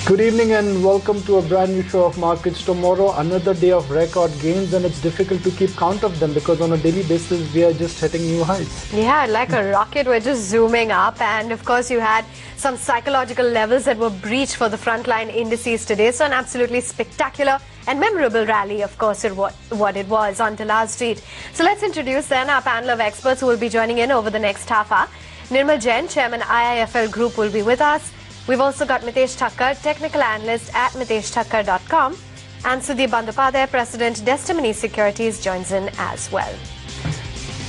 Good evening and welcome to a brand new show of Markets Tomorrow. Another day of record gains, and it's difficult to keep count of them because on a daily basis we are just hitting new heights. Yeah, like a rocket, we're just zooming up, and of course you had some psychological levels that were breached for the frontline indices today. So an absolutely spectacular and memorable rally, of course, what it was on Dalal Street. So let's introduce then our panel of experts who will be joining in over the next half hour. Nirmal Jain, Chairman IIFL Group, will be with us. We've also got Mitesh Thakkar, technical analyst at miteshthakkar.com, and Sudeep Bandopadhyay, President, Testimony Securities, joins in as well.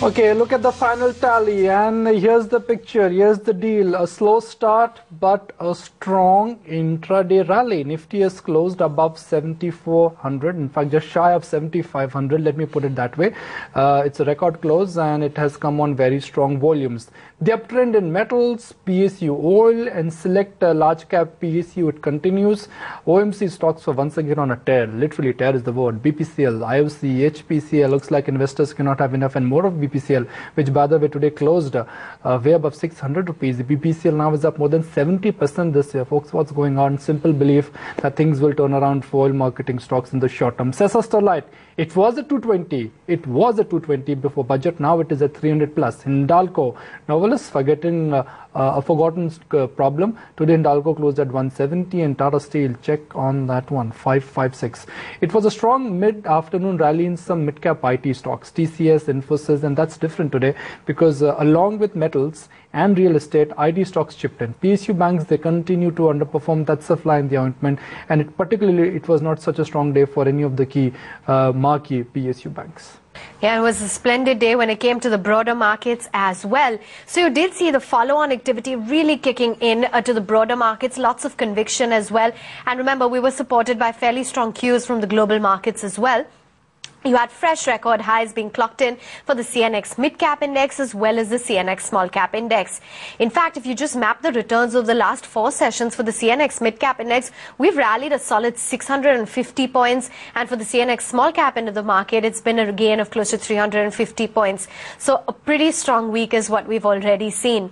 Okay, look at the final tally, and here's the picture, here's the deal. A slow start but a strong intraday rally. Nifty has closed above 7,400, in fact just shy of 7,500, let me put it that way. It's a record close and it has come on very strong volumes. The uptrend in metals, PSU oil and select large cap PSU, it continues. OMC stocks were once again on a tear, literally tear is the word. BPCL, IOC, HPCL, looks like investors cannot have enough and more of BPCL, which by the way today closed way above 600 rupees. The BPCL now is up more than 70% this year. Folks, what's going on? Simple belief that things will turn around for oil marketing stocks in the short term. Sesa Sterlite, it was at 220. It was at 220 before budget. Now it is at 300 plus. Hindalco, novelists forgetting a forgotten problem. Today Hindalco closed at 170 and Tata Steel, check on that one, 556. It was a strong mid-afternoon rally in some midcap IT stocks, TCS, Infosys, and that's different today because along with metals and real estate, IT stocks chipped in. PSU banks, they continue to underperform. That's a fly in the ointment, and it was not such a strong day for any of the key marquee PSU banks. Yeah, it was a splendid day when it came to the broader markets as well. So you did see the follow-on activity really kicking in to the broader markets, lots of conviction as well. And remember, we were supported by fairly strong cues from the global markets as well. You had fresh record highs being clocked in for the CNX Midcap Index as well as the CNX Small Cap Index. In fact, if you just map the returns of the last 4 sessions for the CNX Midcap Index, we've rallied a solid 650 points. And for the CNX Small Cap end of the market, it's been a gain of close to 350 points. So a pretty strong week is what we've already seen.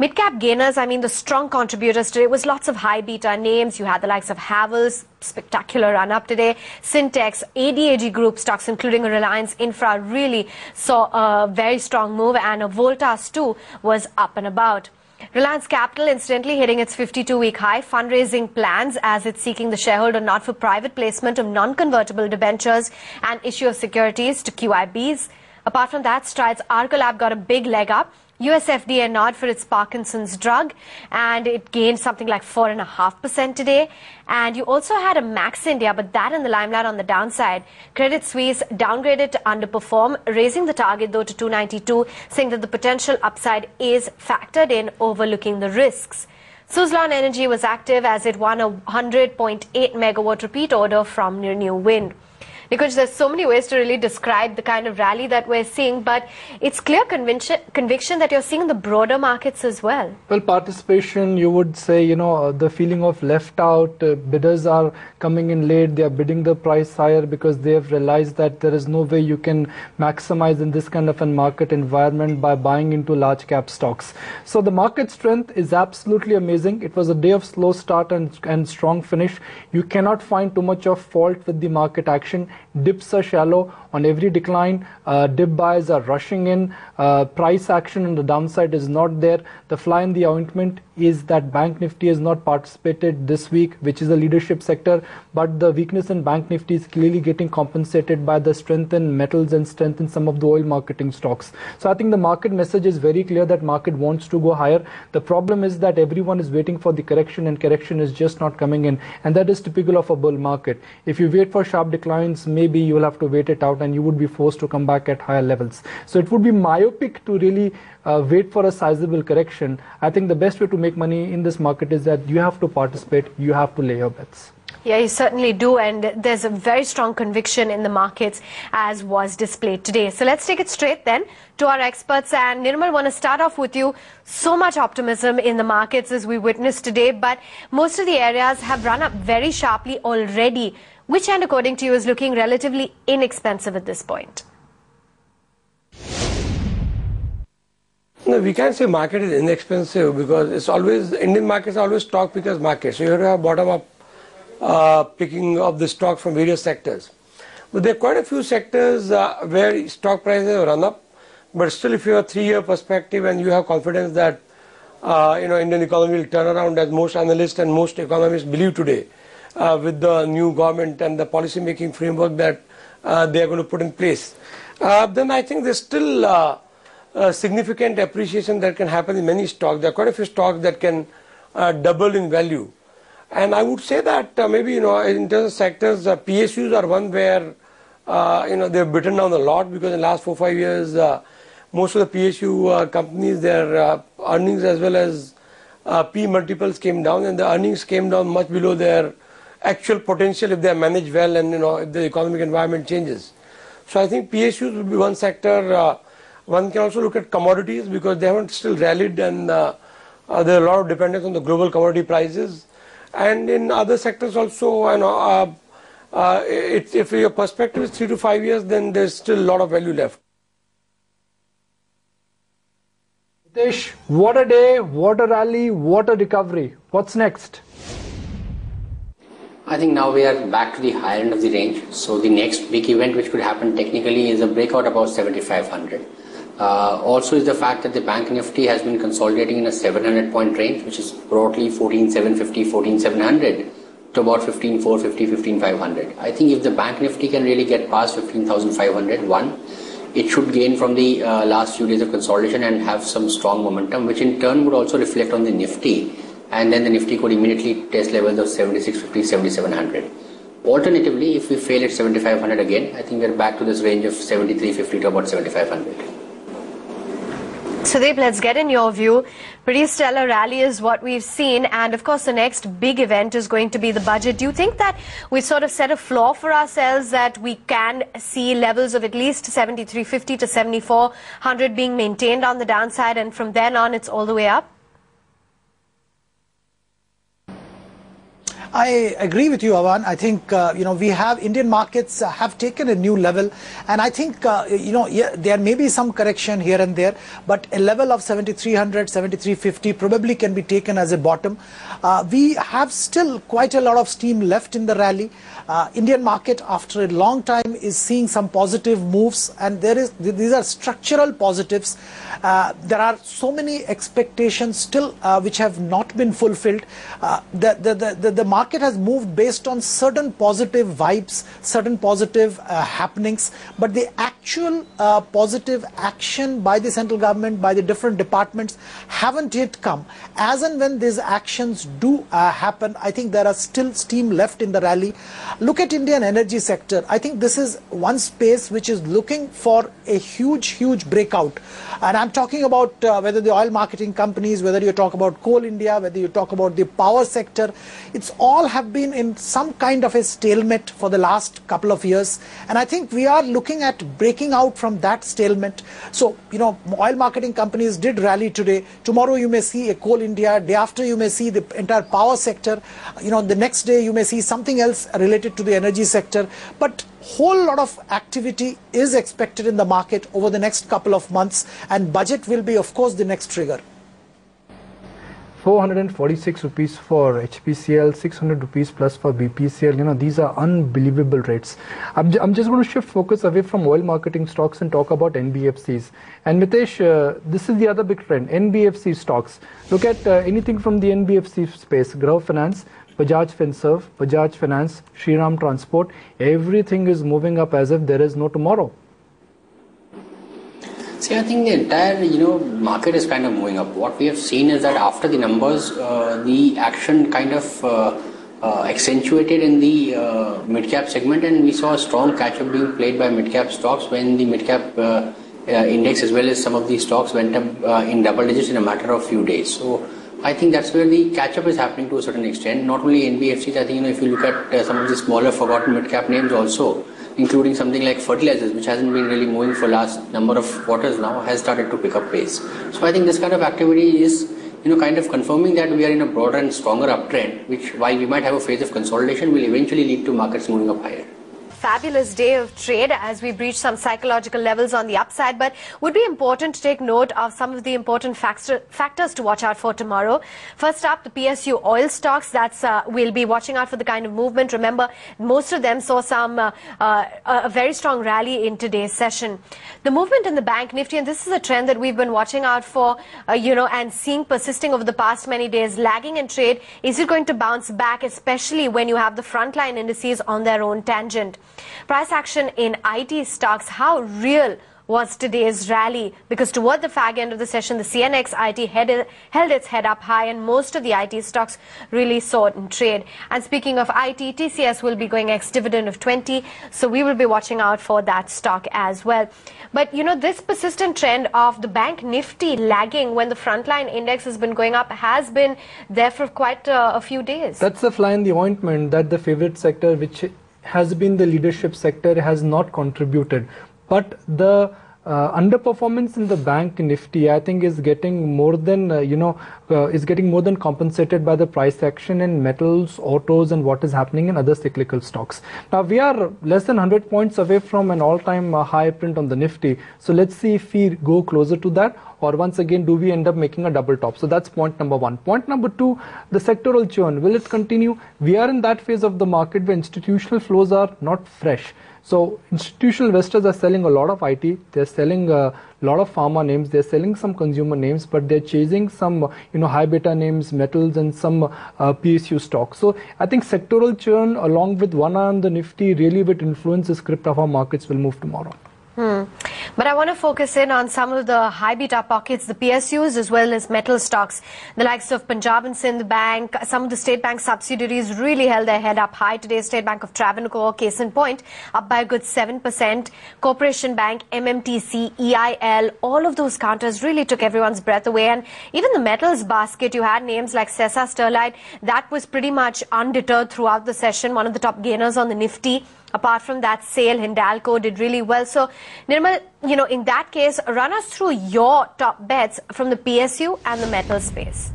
Midcap gainers, I mean the strong contributors today was lots of high beta names. You had the likes of Havells, spectacular run up today. Syntex, ADAG group stocks including a Reliance Infra really saw a very strong move, and a Voltas too was up and about. Reliance Capital incidentally hitting its 52-week high, fundraising plans as it's seeking the shareholder nod for private placement of non-convertible debentures and issue of securities to QIBs. Apart from that, Strides Arcolab got a big leg up. US FDA nod for its Parkinson's drug, and it gained something like 4.5% today. And you also had a Max India, but that in the limelight on the downside. Credit Suisse downgraded to underperform, raising the target though to 292, saying that the potential upside is factored in, overlooking the risks. Suzlon Energy was active as it won a 100.8 megawatt repeat order from New Wind. Because there's so many ways to really describe the kind of rally that we're seeing, but it's clear conviction that you're seeing in the broader markets as well. Well, participation, you would say, the feeling of left out, bidders are coming in late, they are bidding the price higher because they have realized that there is no way you can maximize in this kind of a market environment by buying into large cap stocks. So the market strength is absolutely amazing. It was a day of slow start and strong finish. You cannot find too much of fault with the market action. Dips are shallow on every decline. Dip buys are rushing in. Price action on the downside is not there. The fly in the ointment is that Bank Nifty has not participated this week, which is a leadership sector, but the weakness in Bank Nifty is clearly getting compensated by the strength in metals and strength in some of the oil marketing stocks. So I think the market message is very clear that market wants to go higher. The problem is that everyone is waiting for the correction, and correction is just not coming in, and that is typical of a bull market. If you wait for sharp declines, maybe you will have to wait it out and you would be forced to come back at higher levels. So it would be myopic to really wait for a sizable correction. I think the best way to make money in this market is that you have to participate, you have to lay your bets. Yeah, you certainly do, and there's a very strong conviction in the markets as was displayed today. So let's take it straight then to our experts, and Nirmal, I want to start off with you. So much optimism in the markets as we witnessed today, but most of the areas have run up very sharply already. Which end, according to you, is looking relatively inexpensive at this point? No, we can't say market is inexpensive because it's always, Indian markets are always stock pickers market. So you have to have bottom up picking up the stock from various sectors. But there are quite a few sectors where stock prices have run up. But still, if you have a 3-year perspective and you have confidence that Indian economy will turn around, as most analysts and most economists believe today, with the new government and the policy making framework that they are going to put in place, then I think there's still a significant appreciation that can happen in many stocks. There are quite a few stocks that can double in value. And I would say that maybe, in terms of sectors, PSUs are one where, they've bitten down a lot, because in the last 4-5 years, most of the PSU companies, their earnings as well as P multiples came down, and the earnings came down much below their actual potential if they are managed well and if the economic environment changes. So I think PSUs will be one sector. One can also look at commodities, because they haven't still rallied, and there are a lot of dependence on the global commodity prices. And in other sectors also, if your perspective is 3 to 5 years, then there's still a lot of value left. Nitish, what a day, what a rally, what a recovery. What's next? I think now we are back to the higher end of the range. So the next big event which could happen technically is a breakout above 7,500. Also is the fact that the Bank Nifty has been consolidating in a 700-point range, which is broadly 14,750, 14,700 to about 15,450, 15,500. I think if the Bank Nifty can really get past 15,500, it should gain from the last few days of consolidation and have some strong momentum, which in turn would also reflect on the Nifty. And then the Nifty could immediately test levels of 7650, 7700. Alternatively, if we fail at 7500 again, I think we're back to this range of 7350 to about 7500. Sudeep, let's get in your view. Pretty stellar rally is what we've seen, and of course the next big event is going to be the budget. Do you think that we sort of set a floor for ourselves, that we can see levels of at least 7350 to 7400 being maintained on the downside, and from then on it's all the way up? I agree with you, Avan. I think, we have Indian markets have taken a new level. And I think, there may be some correction here and there, but a level of 7,300, 7,350 probably can be taken as a bottom. We have still quite a lot of steam left in the rally. Indian market, after a long time, is seeing some positive moves, and these are structural positives. There are so many expectations still which have not been fulfilled. The market has moved based on certain positive vibes, certain positive happenings, but the actual positive action by the central government, by the different departments, haven't yet come. As and when these actions do happen, I think there are still steam left in the rally. Look at Indian energy sector. I think this is one space which is looking for a huge breakout. And I'm talking about whether the oil marketing companies, whether you talk about Coal India, whether you talk about the power sector, it's all have been in some kind of a stalemate for the last couple of years. And I think we are looking at breaking out from that stalemate. So, oil marketing companies did rally today. Tomorrow you may see a Coal India. Day after you may see the entire power sector. The next day you may see something else related to the energy sector. But whole lot of activity is expected in the market over the next couple of months, and budget will be, of course, the next trigger. 446 rupees for HPCL, 600 rupees plus for BPCL. These are unbelievable rates. I'm just going to shift focus away from oil marketing stocks and talk about NBFCs. And Mitesh, this is the other big trend, NBFC stocks. Look at anything from the NBFC space, Grav Finance, Bajaj Finserv, Bajaj Finance, Shriram Transport, everything is moving up as if there is no tomorrow. See, I think the entire, market is kind of moving up. What we have seen is that after the numbers, the action kind of accentuated in the mid-cap segment, and we saw a strong catch-up being played by mid-cap stocks when the mid-cap index as well as some of these stocks went up in double digits in a matter of few days. So I think that's where the catch-up is happening to a certain extent. Not only NBFCs, I think, if you look at some of the smaller forgotten mid-cap names also, including something like fertilizers, which hasn't been really moving for last number of quarters now, has started to pick up pace. So I think this kind of activity is, kind of confirming that we are in a broader and stronger uptrend, which, while we might have a phase of consolidation, will eventually lead to markets moving up higher. fabulous day of trade as we breach some psychological levels on the upside, but would be important to take note of some of the important factors to watch out for tomorrow. First up, the PSU oil stocks. We'll be watching out for the kind of movement. Remember, most of them saw a very strong rally in today's session. The movement in the bank nifty, and this is a trend that we've been watching out for, and seeing persisting over the past many days, lagging in trade. Is it going to bounce back, especially when you have the frontline indices on their own tangent? Price action in IT stocks, how real was today's rally? Because toward the fag end of the session, the CNX IT held its head up high, and most of the IT stocks really saw it in trade. And speaking of IT, TCS will be going ex-dividend of 20, so we will be watching out for that stock as well. But this persistent trend of the bank nifty lagging when the frontline index has been going up has been there for quite a few days. That's the fly in the ointment that the favorite sector, which has been the leadership sector, has not contributed. But the underperformance in the bank nifty, I think, is getting more than more than compensated by the price action in metals, autos, and what is happening in other cyclical stocks. Now we are less than 100 points away from an all-time high print on the nifty. So let's see if we go closer to that, or once again do we end up making a double top. So that's point number one. Point number two, the sectoral churn, will it continue? We are in that phase of the market where institutional flows are not fresh. So institutional investors are selling a lot of IT, they're selling a lot of pharma names, they're selling some consumer names, but they're chasing some high beta names, metals, and some PSU stocks. So I think sectoral churn along with one eye on the nifty really will influence the script of our markets will move tomorrow. But I want to focus in on some of the high beta pockets, the PSUs as well as metal stocks. The likes of Punjab and Sindh Bank, some of the state bank subsidiaries really held their head up high today. State Bank of Travancore, case in point, up by a good 7%. Corporation Bank, MMTC, EIL, all of those counters really took everyone's breath away. And even the metals basket, you had names like Sesa Sterlite, that was pretty much undeterred throughout the session, one of the top gainers on the nifty. Apart from that, SAIL, Hindalco did really well. So, Nirmal, in that case, run us through your top bets from the PSU and the metal space.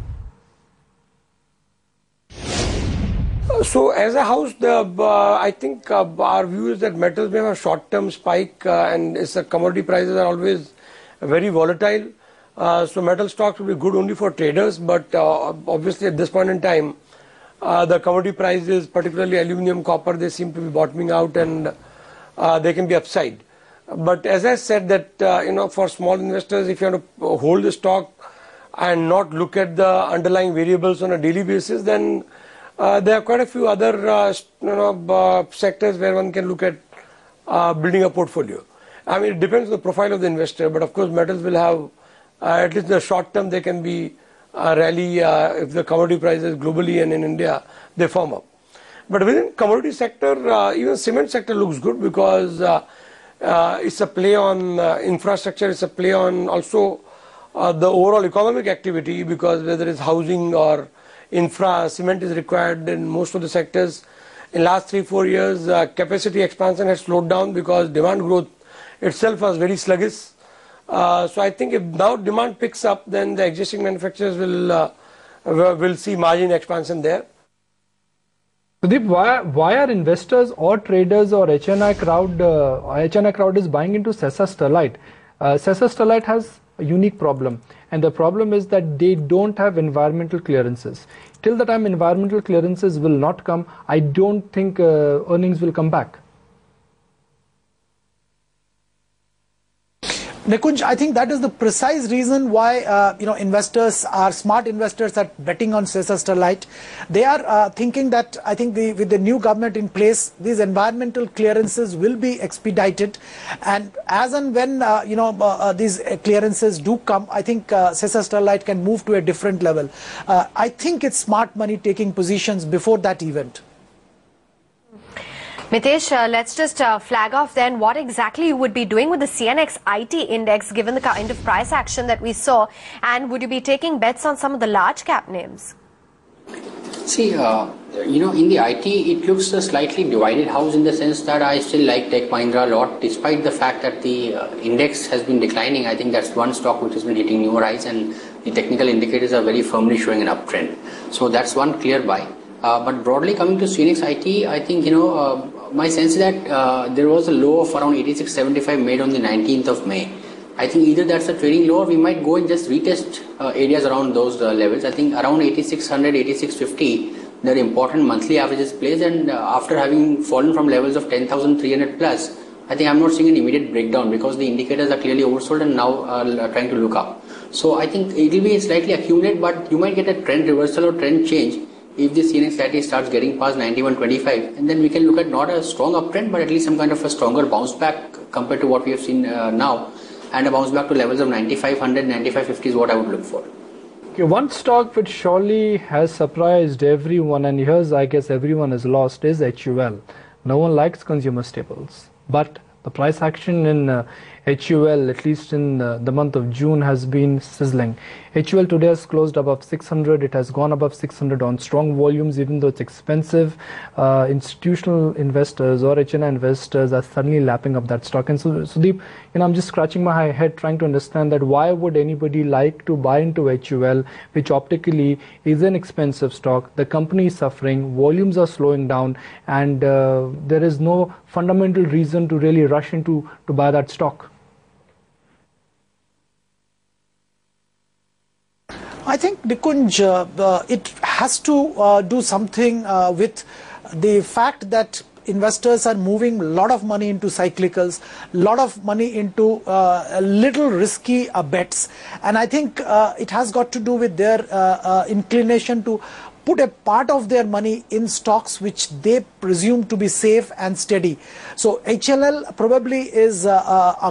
So, as a house, I think our view is that metals may have a short-term spike, and the commodity prices are always very volatile. So, metal stocks will be good only for traders, but obviously at this point in time, the commodity prices, particularly aluminum, copper, they seem to be bottoming out, and they can be upside. But as I said that, for small investors, if you want to hold the stock and not look at the underlying variables on a daily basis, then there are quite a few other sectors where one can look at building a portfolio. I mean, it depends on the profile of the investor, but of course metals will have, at least in the short term, they can be rally if the commodity prices globally and in India they firm up. But within commodity sector, even cement sector looks good because it's a play on infrastructure, it's a play on also the overall economic activity, because whether it's housing or infra, cement is required in most of the sectors. In last 3-4 years, capacity expansion has slowed down because demand growth itself was very sluggish. So I think if now demand picks up, then the existing manufacturers will see margin expansion there. Sudeep, why are investors or traders or HNI crowd is buying into Sesa Sterlite? Sesa Sterlite has a unique problem, and the problem is that they don't have environmental clearances. Till the time environmental clearances will not come, I don't think earnings will come back. Nikunj, I think that is the precise reason why investors are smart investors are betting on Sesa Sterlite. They are thinking that I think with the new government in place, these environmental clearances will be expedited, and as and when these clearances do come, I think Sesa Sterlite can move to a different level. I think it's smart money taking positions before that event. Mitesh, let's just flag off then what exactly you would be doing with the CNX IT index given the kind of price action that we saw, and would you be taking bets on some of the large cap names? See, in the IT, it looks a slightly divided house in the sense that I still like Tech Mahindra a lot, despite the fact that the index has been declining. I think that's one stock which has been hitting newer highs, and the technical indicators are very firmly showing an uptrend. So that's one clear buy. But broadly coming to CNX IT, I think, My sense is that there was a low of around 86.75 made on the 19th of May. I think either that's a trading low or we might go and just retest areas around those levels. I think around 8600, 8650, there are important monthly averages placed, and after having fallen from levels of 10,300 plus, I think I'm not seeing an immediate breakdown because the indicators are clearly oversold and now trying to look up. So I think it will be slightly accumulate, but you might get a trend reversal or trend change if the CNX slightly starts getting past 91.25, and then we can look at not a strong uptrend, but at least some kind of a stronger bounce back compared to what we have seen now, and a bounce back to levels of 9500, 9550 is what I would look for. Okay, one stock which surely has surprised everyone, and here's I guess everyone has lost, is HUL. No one likes consumer staples, but the price action in HUL, at least in the month of June, has been sizzling. HUL today has closed above 600. It has gone above 600 on strong volumes, even though it's expensive. Institutional investors or HNI investors are suddenly lapping up that stock. And so, Sudeep, I'm just scratching my head trying to understand that why would anybody like to buy into HUL, which optically is an expensive stock. The company is suffering, volumes are slowing down, and there is no fundamental reason to really rush into to buy that stock. I think, Nikunj, it has to do something with the fact that investors are moving a lot of money into cyclicals, a lot of money into little risky bets, and I think it has got to do with their inclination to put a part of their money in stocks which they presume to be safe and steady. So HLL probably is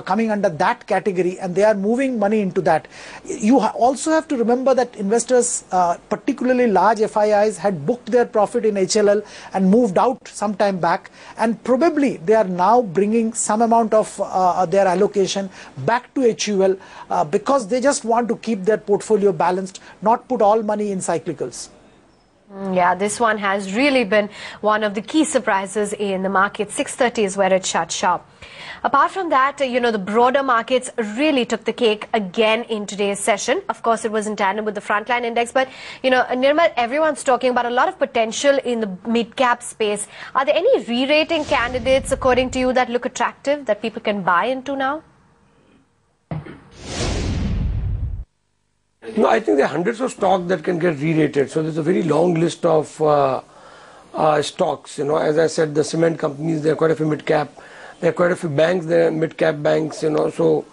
coming under that category, and they are moving money into that. You also have to remember that investors, particularly large FIIs, had booked their profit in HLL and moved out some time back, and probably they are now bringing some amount of their allocation back to HUL because they just want to keep their portfolio balanced, not put all money in cyclicals. Yeah, this one has really been one of the key surprises in the market. 6:30 is where it shut sharp. Apart from that, the broader markets really took the cake again in today's session. Of course, it was in tandem with the frontline index, but, Nirmal, everyone's talking about a lot of potential in the mid-cap space. Are there any re-rating candidates, according to you, that look attractive, that people can buy into now? No, I think there are hundreds of stocks that can get re-rated. So there's a very long list of stocks. As I said, the cement companies, there are quite a few mid-cap. There are quite a few banks, there are mid-cap banks, So,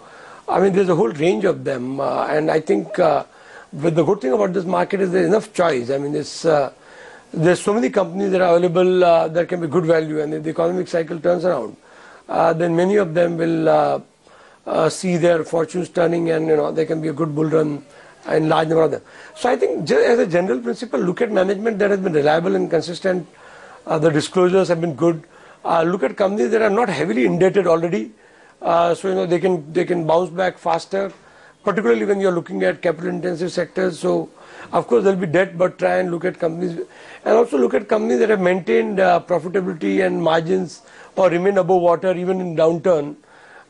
I mean, there's a whole range of them. And I think the good thing about this market is there's enough choice. I mean, there's so many companies that are available that can be good value. And if the economic cycle turns around, then many of them will see their fortunes turning, and, there can be a good bull run in large number of them. So I think just as a general principle, look at management that has been reliable and consistent. The disclosures have been good. Look at companies that are not heavily indebted already. So they can bounce back faster, particularly when you're looking at capital intensive sectors. So of course there'll be debt, but try and look at companies, and also look at companies that have maintained profitability and margins or remain above water even in downturn,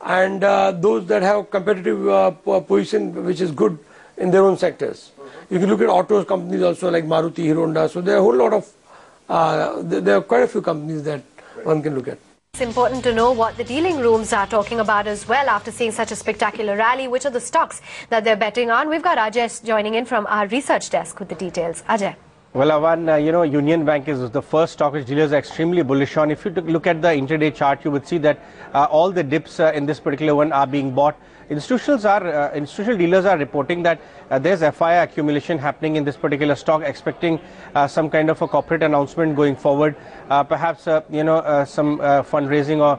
and those that have competitive position which is good in their own sectors. You can look at autos companies also like Maruti, Hero Honda. So there are a whole lot of, there are quite a few companies that one can look at. It's important to know what the dealing rooms are talking about as well after seeing such a spectacular rally. Which are the stocks that they're betting on? We've got Ajay joining in from our research desk with the details. Ajay. Well, Avan, Union Bank is the first stock which dealers are extremely bullish on. If you look at the intraday chart, you would see that all the dips in this particular one are being bought. Institutional dealers are reporting that there's FII accumulation happening in this particular stock, expecting some kind of a corporate announcement going forward, perhaps some fundraising or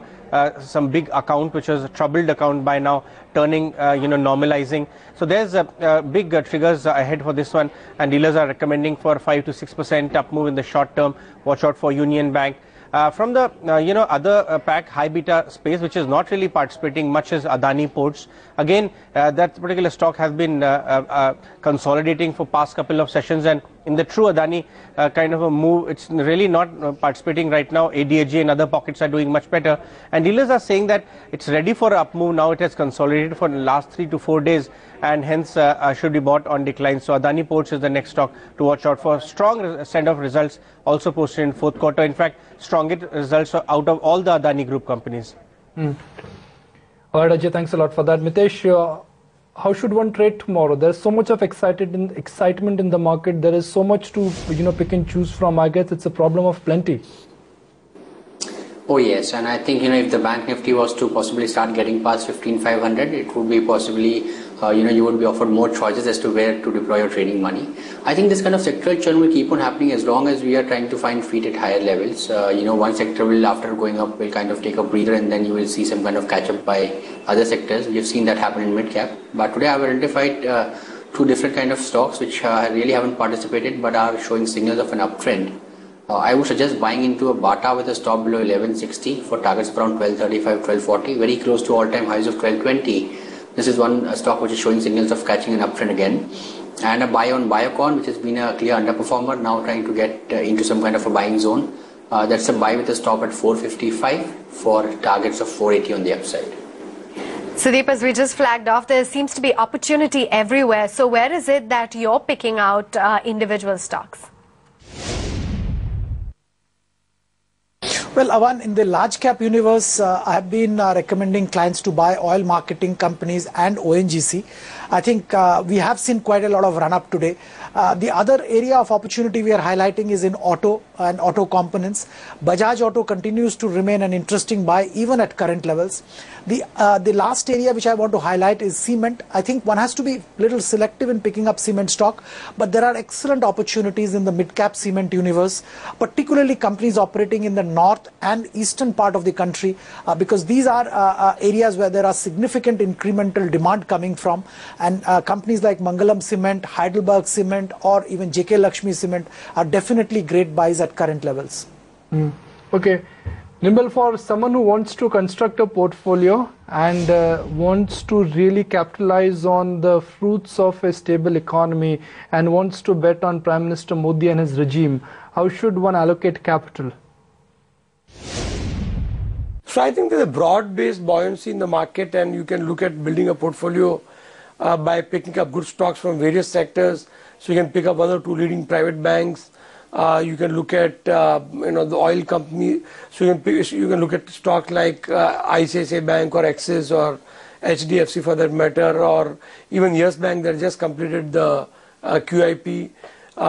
some big account which was a troubled account by now turning normalizing. So there's big triggers ahead for this one, and dealers are recommending for 5 to 6% up move in the short term. Watch out for Union Bank. From the other pack, high beta space, which is not really participating much, as Adani Ports. Again, that particular stock has been consolidating for past couple of sessions, and in the true Adani kind of a move. It's really not participating right now. ADAG and other pockets are doing much better. And dealers are saying that it's ready for an up move. Now it has consolidated for the last 3 to 4 days and hence should be bought on decline. So Adani Ports is the next stock to watch out for. Strong set of results also posted in fourth quarter. In fact, strongest results out of all the Adani Group companies. All right, Ajay, thanks a lot for that. Mitesh, how should one trade tomorrow? There's so much of excitement in the market. There is so much to pick and choose from. I guess it's a problem of plenty. Oh yes, and I think if the Bank Nifty was to possibly start getting past 15,500, it would be possibly you would be offered more choices as to where to deploy your trading money. I think this kind of sectoral churn will keep on happening as long as we are trying to find feet at higher levels. One sector will, after going up, will kind of take a breather, and then you will see some kind of catch up by other sectors. We have seen that happen in Midcap. But today I have identified two different kind of stocks which really haven't participated but are showing signals of an uptrend. I would suggest buying into a Bata with a stop below 1160 for targets around 1235, 1240, very close to all-time highs of 1220. This is one stock which is showing signals of catching an uptrend again. And a buy on Biocon, which has been a clear underperformer, now trying to get into some kind of a buying zone. That's a buy with a stop at 455 for targets of 480 on the upside. Sudeep, as we just flagged off, there seems to be opportunity everywhere. So where is it that you're picking out individual stocks? Well, Avan, in the large cap universe, I have been recommending clients to buy oil marketing companies and ONGC. I think we have seen quite a lot of run up today. The other area of opportunity we are highlighting is in auto and auto components. Bajaj Auto continues to remain an interesting buy even at current levels. The last area which I want to highlight is cement. I think one has to be a little selective in picking up cement stock, but there are excellent opportunities in the mid-cap cement universe, particularly companies operating in the north and eastern part of the country, because these are areas where there are significant incremental demand coming from, and companies like Mangalam Cement, Heidelberg Cement, or even JK Lakshmi Cement are definitely great buys at current levels. Okay. Nimble, for someone who wants to construct a portfolio and wants to really capitalize on the fruits of a stable economy and wants to bet on Prime Minister Modi and his regime, how should one allocate capital? So I think there's a broad-based buoyancy in the market, and you can look at building a portfolio by picking up good stocks from various sectors. So you can pick up 1 or 2 leading private banks. You can look at the oil company. So you can look at stocks like ICICI Bank or Axis or HDFC for that matter, or even Yes Bank that just completed the QIP.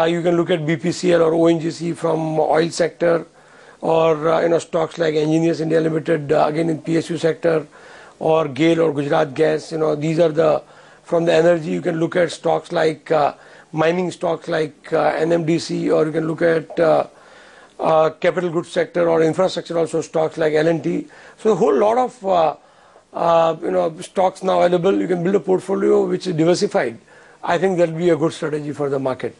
You can look at BPCL or ONGC from oil sector, or stocks like Engineers India Limited again in PSU sector, or GAIL or Gujarat Gas. These are from the energy. You can look at stocks like mining stocks like NMDC, or you can look at capital goods sector or infrastructure also stocks like L&T. So a whole lot of stocks now available. You can build a portfolio which is diversified. I think that will be a good strategy for the market.